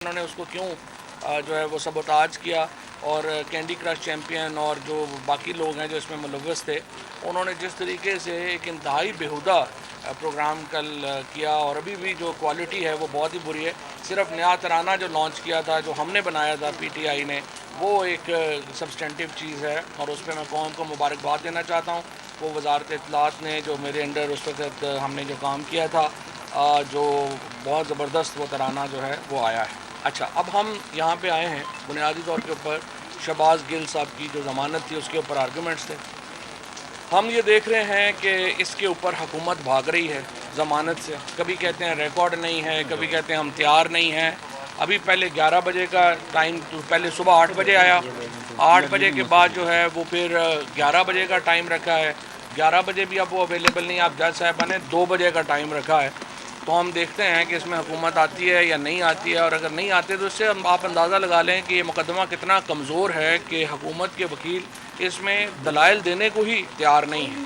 انہوں نے اس کو کیوں جو ہے وہ سبوتاج کیا، اور کینڈی کرش چیمپئن اور جو باقی لوگ ہیں جو اس میں ملوث تھے، انہوں نے جس طریقے سے ایک انتہائی بیہودہ پروگرام کل کیا، اور ابھی بھی جو کوالٹی ہے وہ بہت ہی بری ہے۔ صرف نیا ترانہ جو لانچ کیا تھا، جو ہم نے بنایا تھا پی ٹی آئی نے، وہ ایک سبسٹینٹیو چیز ہے، اور اس پہ میں قوم کو مبارکباد دینا چاہتا ہوں۔ وہ وزارت اطلاعات نے جو میرے انڈر اس وقت ہم نے جو کام کیا تھا، جو بہت زبردست وہ ترانہ جو ہے وہ آیا ہے۔ اچھا، اب ہم یہاں پہ آئے ہیں بنیادی طور کے اوپر شہباز گل صاحب کی جو ضمانت تھی اس کے اوپر آرگومنٹس تھے۔ ہم یہ دیکھ رہے ہیں کہ اس کے اوپر حکومت بھاگ رہی ہے ضمانت سے، کبھی کہتے ہیں ریکارڈ نہیں ہے، کبھی کہتے ہیں ہم تیار نہیں ہیں۔ ابھی پہلے 11 بجے کا ٹائم، پہلے صبح 8 بجے آیا، 8 بجے کے بعد جو ہے وہ پھر 11 بجے کا ٹائم رکھا ہے، 11 بجے بھی اب وہ اویلیبل نہیں ہے، اب جج صاحبہ نے 2 بجے کا ٹائم رکھا ہے۔ تو ہم دیکھتے ہیں کہ اس میں حکومت آتی ہے یا نہیں آتی ہے، اور اگر نہیں آتے تو اس سے آپ اندازہ لگا لیں کہ یہ مقدمہ کتنا کمزور ہے کہ حکومت کے وکیل اس میں دلائل دینے کو ہی تیار نہیں ہیں۔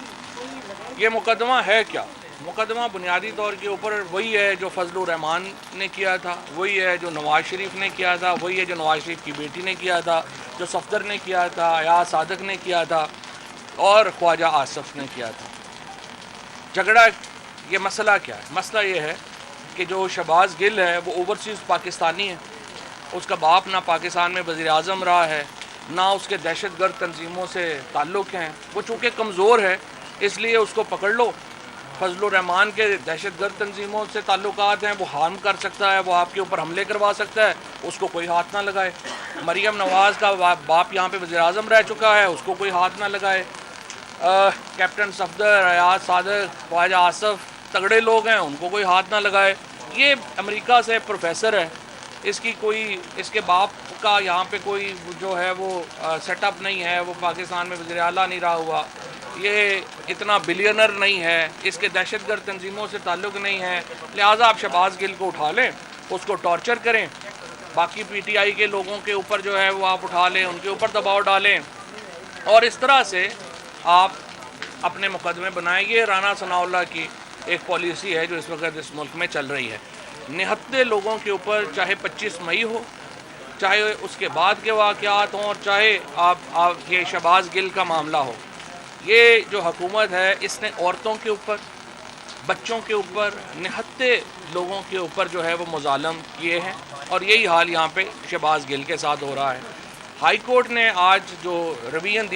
یہ مقدمہ ہے کیا؟ مقدمہ بنیادی طور کے اوپر وہی ہے جو فضل الرحمان نے کیا تھا، وہی ہے جو نواز شریف نے کیا تھا، وہی ہے جو نواز شریف کی بیٹی نے کیا تھا، جو صفدر نے کیا تھا، ایاز صادق نے کیا تھا، اور خواجہ آصف نے کیا تھا۔ جھگڑا یہ مسئلہ کیا ہے؟ مسئلہ یہ ہے کہ جو شہباز گل ہے وہ اوورسیز پاکستانی ہے، اس کا باپ نہ پاکستان میں وزیر اعظم رہا ہے، نہ اس کے دہشت گرد تنظیموں سے تعلق ہیں۔ وہ چونکہ کمزور ہے اس لیے اس کو پکڑ لو۔ فضل الرحمان کے دہشت گرد تنظیموں سے تعلقات ہیں، وہ ہارم کر سکتا ہے، وہ آپ کے اوپر حملے کروا سکتا ہے، اس کو کوئی ہاتھ نہ لگائے۔ مریم نواز کا باپ یہاں پہ وزیر اعظم رہ چکا ہے، اس کو کوئی ہاتھ نہ لگائے۔ کیپٹن صفدر، ایاز صادق، خواجہ آصف تگڑے لوگ ہیں، ان کو کوئی ہاتھ نہ لگائے۔ یہ امریکہ سے پروفیسر ہے، اس کی کوئی، اس کے باپ کا یہاں پہ کوئی جو ہے وہ سیٹ اپ نہیں ہے، وہ پاکستان میں وزیر اعلیٰ نہیں رہا ہوا، یہ اتنا بلینر نہیں ہے، اس کے دہشت گرد تنظیموں سے تعلق نہیں ہے، لہٰذا آپ شہباز گل کو اٹھا لیں، اس کو ٹارچر کریں، باقی پی ٹی آئی کے لوگوں کے اوپر جو ہے وہ آپ اٹھا لیں، ان کے اوپر دباؤ ڈالیں، اور اس طرح سے آپ اپنے مقدمے بنائیں۔ یہ رانا ثناء اللہ کی ایک پالیسی ہے جو اس وقت اس ملک میں چل رہی ہے۔ نہتے لوگوں کے اوپر، چاہے 25 مئی ہو، چاہے اس کے بعد کے واقعات ہوں، اور چاہے آپ یہ شہباز گل کا معاملہ ہو، یہ جو حکومت ہے اس نے عورتوں کے اوپر، بچوں کے اوپر، نہتے لوگوں کے اوپر جو ہے وہ مظالم کیے ہیں، اور یہی حال یہاں پہ شہباز گل کے ساتھ ہو رہا ہے۔ ہائی کورٹ نے آج جو روین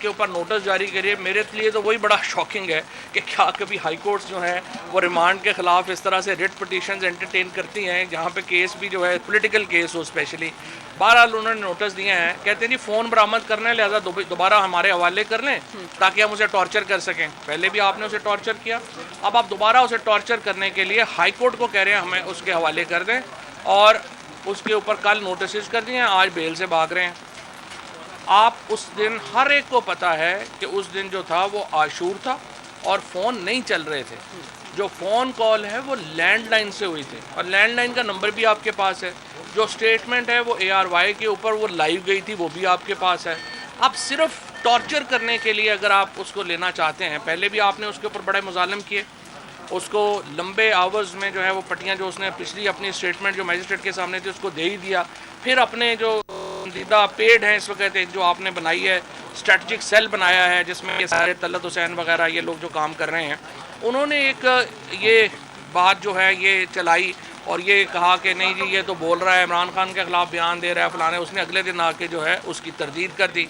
کے اوپر نوٹس جاری کریے، میرے لیے تو وہی بڑا شاکنگ ہے کہ کیا کبھی ہائی کورٹس جو ہیں وہ ریمانڈ کے خلاف اس طرح سے ریٹ پٹیشنز انٹرٹین کرتی ہیں جہاں پہ کیس بھی جو ہے پولیٹیکل کیس ہو اسپیشلی۔ بہرحال انہوں نے نوٹس دیے ہیں، کہتے ہیں جی فون برآمد کرنا ہے، لہٰذا دوبارہ ہمارے حوالے کر لیں تاکہ ہم اسے ٹارچر کر سکیں۔ پہلے بھی آپ نے اسے ٹارچر کیا، اب آپ دوبارہ اسے ٹارچر کرنے کے لیے ہائی کورٹ کو کہہ رہے ہیں ہمیں اس کے حوالے کر دیں، اور اس کے اوپر کل نوٹسز کر دیے ہیں، آج بیل سے بھاگ رہے ہیں۔ آپ اس دن ہر ایک کو پتا ہے کہ اس دن جو تھا وہ عاشور تھا اور فون نہیں چل رہے تھے، جو فون کال ہے وہ لینڈ لائن سے ہوئی تھی، اور لینڈ لائن کا نمبر بھی آپ کے پاس ہے، جو سٹیٹمنٹ ہے وہ ARY کے اوپر وہ لائیو گئی تھی وہ بھی آپ کے پاس ہے۔ اب صرف ٹارچر کرنے کے لیے اگر آپ اس کو لینا چاہتے ہیں، پہلے بھی آپ نے اس کے اوپر بڑے مظالم کیے، اس کو لمبے آورز میں جو ہے وہ پٹیاں جو اس نے پچھلی اپنی سٹیٹمنٹ جو میجسٹریٹ کے سامنے تھی اس کو دے ہی دیا، پھر اپنے جو دیدہ پیڈ ہیں اس وقت جو آپ نے بنائی ہے، اسٹریٹجک سیل بنایا ہے جس میں یہ سارے طلعت حسین وغیرہ یہ لوگ جو کام کر رہے ہیں، انہوں نے ایک یہ بات جو ہے یہ چلائی اور یہ کہا کہ نہیں جی یہ تو بول رہا ہے عمران خان کے خلاف بیان دے رہا ہے فلانے، اس نے اگلے دن آ کے جو ہے اس کی تردید کر دی۔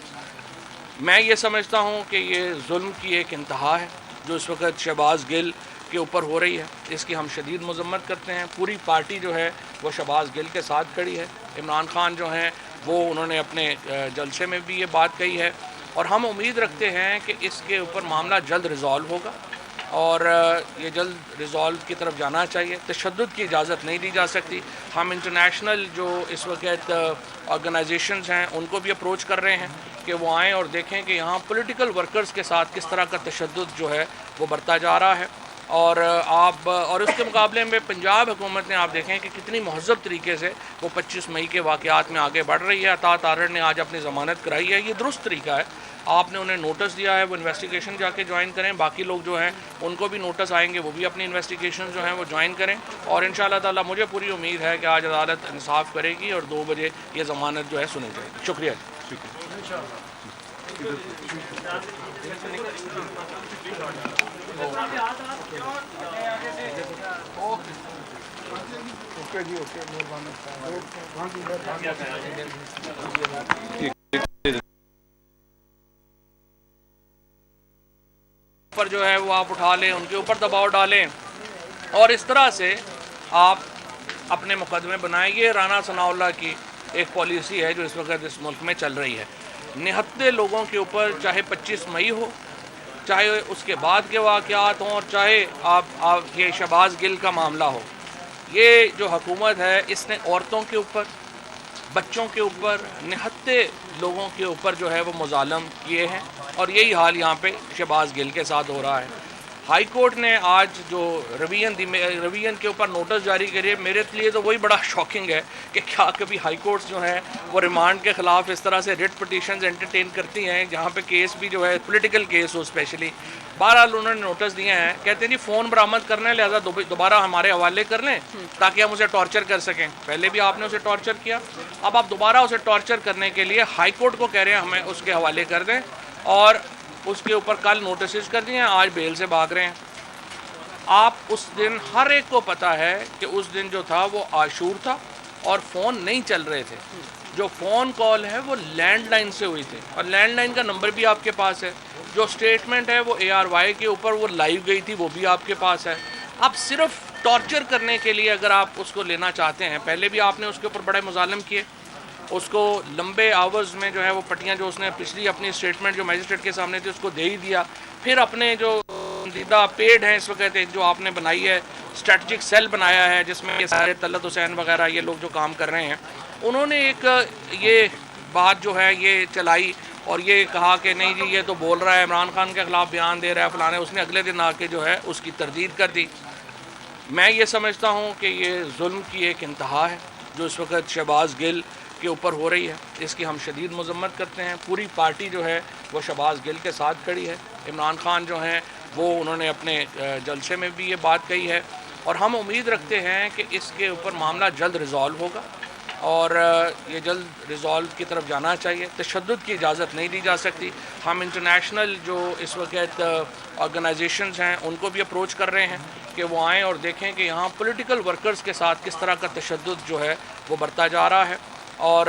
میں یہ سمجھتا ہوں کہ یہ ظلم کی ایک انتہا ہے جو اس وقت شہباز گل کے اوپر ہو رہی ہے، اس کی ہم شدید مذمت کرتے ہیں۔ پوری پارٹی جو ہے وہ شہباز گل کے ساتھ کھڑی ہے۔ عمران خان جو ہیں وہ انہوں نے اپنے جلسے میں بھی یہ بات کہی ہے، اور ہم امید رکھتے ہیں کہ اس کے اوپر معاملہ جلد ریزالو ہوگا، اور یہ جلد ریزالو کی طرف جانا چاہیے۔ تشدد کی اجازت نہیں دی جا سکتی۔ ہم انٹرنیشنل جو اس وقت آرگنائزیشنز ہیں ان کو بھی اپروچ کر رہے ہیں کہ وہ آئیں اور دیکھیں کہ یہاں پولیٹیکل ورکرز کے ساتھ کس طرح کا تشدد جو ہے وہ برتا جا رہا ہے، اور اس کے مقابلے میں پنجاب حکومت نے آپ دیکھیں کہ کتنی مہذب طریقے سے وہ 25 مئی کے واقعات میں آگے بڑھ رہی ہے۔ عطا تارڑ نے آج اپنی ضمانت کرائی ہے، یہ درست طریقہ ہے۔ آپ نے انہیں نوٹس دیا ہے وہ انویسٹیگیشن جا کے جوائن کریں. باقی لوگ جو ہیں ان کو بھی نوٹس آئیں گے, وہ بھی اپنی انویسٹیگیشن جو ہیں وہ جوائن کریں. اور انشاءاللہ تعالی مجھے پوری امید ہے کہ آج عدالت انصاف کرے گی اور 2 بجے یہ ضمانت جو ہے سنی جائے گی. شکریہ. پر جو ہے وہ آپ اٹھا لیں, ان کے اوپر دباؤ ڈالیں اور اس طرح سے آپ اپنے مقدمے بنائیں. یہ رانا ثناء اللہ کی ایک پالیسی ہے جو اس وقت اس ملک میں چل رہی ہے. نہتے لوگوں کے اوپر, چاہے 25 مئی ہو, چاہے اس کے بعد کے واقعات ہوں, اور چاہے آپ یہ شہباز گل کا معاملہ ہو, یہ جو حکومت ہے اس نے عورتوں کے اوپر, بچوں کے اوپر, نہتے لوگوں کے اوپر جو ہے وہ مظالم کیے ہیں. اور یہی حال یہاں پہ شہباز گل کے ساتھ ہو رہا ہے. ہائی کورٹ نے آج جو روین کے اوپر نوٹس جاری کری ہے, میرے لیے تو وہی بڑا شاکنگ ہے کہ کیا کبھی ہائی کورٹس جو ہیں وہ ریمانڈ کے خلاف اس طرح سے ریٹ پٹیشنز انٹرٹین کرتی ہیں جہاں پہ کیس بھی جو ہے پولیٹیکل کیس ہو اسپیشلی. بہرحال انہوں نے نوٹس دیے ہیں, کہتے ہیں جی فون برآمد کرنا ہے لہذا دوبارہ ہمارے حوالے کر لیں تاکہ ہم اسے ٹارچر کر سکیں. پہلے بھی آپ نے اسے ٹارچر کیا, اب آپ دوبارہ اسے ٹارچر کرنے کے لیے ہائی کورٹ کو کہہ رہے ہیں ہمیں اس کے حوالے کر دیں, اور اس کے اوپر کل نوٹسز کر دیے ہیں, آج بیل سے بھاگ رہے ہیں. آپ اس دن ہر ایک کو پتا ہے کہ اس دن جو تھا وہ عاشور تھا اور فون نہیں چل رہے تھے. جو فون کال ہے وہ لینڈ لائن سے ہوئی تھی اور لینڈ لائن کا نمبر بھی آپ کے پاس ہے. جو سٹیٹمنٹ ہے وہ ARY کے اوپر وہ لائیو گئی تھی وہ بھی آپ کے پاس ہے. اب صرف ٹارچر کرنے کے لیے اگر آپ اس کو لینا چاہتے ہیں, پہلے بھی آپ نے اس کے اوپر بڑے مظالم کیے, اس کو لمبے آورز میں جو ہے وہ پٹیاں جو اس نے پچھلی اپنی سٹیٹمنٹ جو میجسٹریٹ کے سامنے تھی اس کو دے ہی دیا. پھر اپنے جو دیدہ پیڈ ہیں اس وقت جو آپ نے بنائی ہے, اسٹریٹجک سیل بنایا ہے جس میں یہ سارے طلعت حسین وغیرہ یہ لوگ جو کام کر رہے ہیں, انہوں نے ایک یہ بات جو ہے یہ چلائی اور یہ کہا کہ نہیں جی یہ تو بول رہا ہے عمران خان کے خلاف بیان دے رہا ہے فلانے. اس نے اگلے دن آ کے جو ہے اس کی تردید کر دی. میں یہ سمجھتا ہوں کہ یہ ظلم کی ایک انتہا ہے جو اس وقت شہباز گل کے اوپر ہو رہی ہے. اس کی ہم شدید مذمت کرتے ہیں. پوری پارٹی جو ہے وہ شہباز گل کے ساتھ کھڑی ہے. عمران خان جو ہیں وہ انہوں نے اپنے جلسے میں بھی یہ بات کہی ہے, اور ہم امید رکھتے ہیں کہ اس کے اوپر معاملہ جلد ریزالو ہوگا اور یہ جلد ریزالو کی طرف جانا چاہیے. تشدد کی اجازت نہیں دی جا سکتی. ہم انٹرنیشنل جو اس وقت آرگنائزیشنز ہیں ان کو بھی اپروچ کر رہے ہیں کہ وہ آئیں اور دیکھیں کہ یہاں پولیٹیکل ورکرز کے ساتھ کس طرح کا تشدد جو ہے وہ برتا جا رہا ہے. اور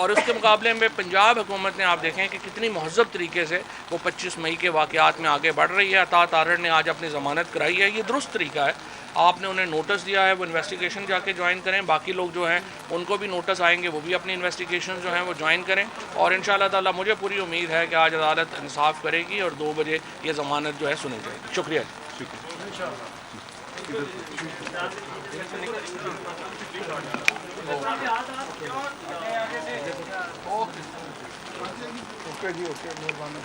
اس کے مقابلے میں پنجاب حکومت نے آپ دیکھیں کہ کتنی مہذب طریقے سے وہ 25 مئی کے واقعات میں آگے بڑھ رہی ہے. عطا تارڑ نے آج اپنی ضمانت کرائی ہے, یہ درست طریقہ ہے. آپ نے انہیں نوٹس دیا ہے وہ انویسٹیگیشن جا کے جوائن کریں. باقی لوگ جو ہیں ان کو بھی نوٹس آئیں گے, وہ بھی اپنی انویسٹیگیشن جو ہیں وہ جوائن کریں. اور انشاءاللہ تعالی مجھے پوری امید ہے کہ آج عدالت انصاف کرے گی اور 2 بجے یہ ضمانت جو ہے سنی جائے گی. شکریہ. اوکے جی, اوکے, مہربانی.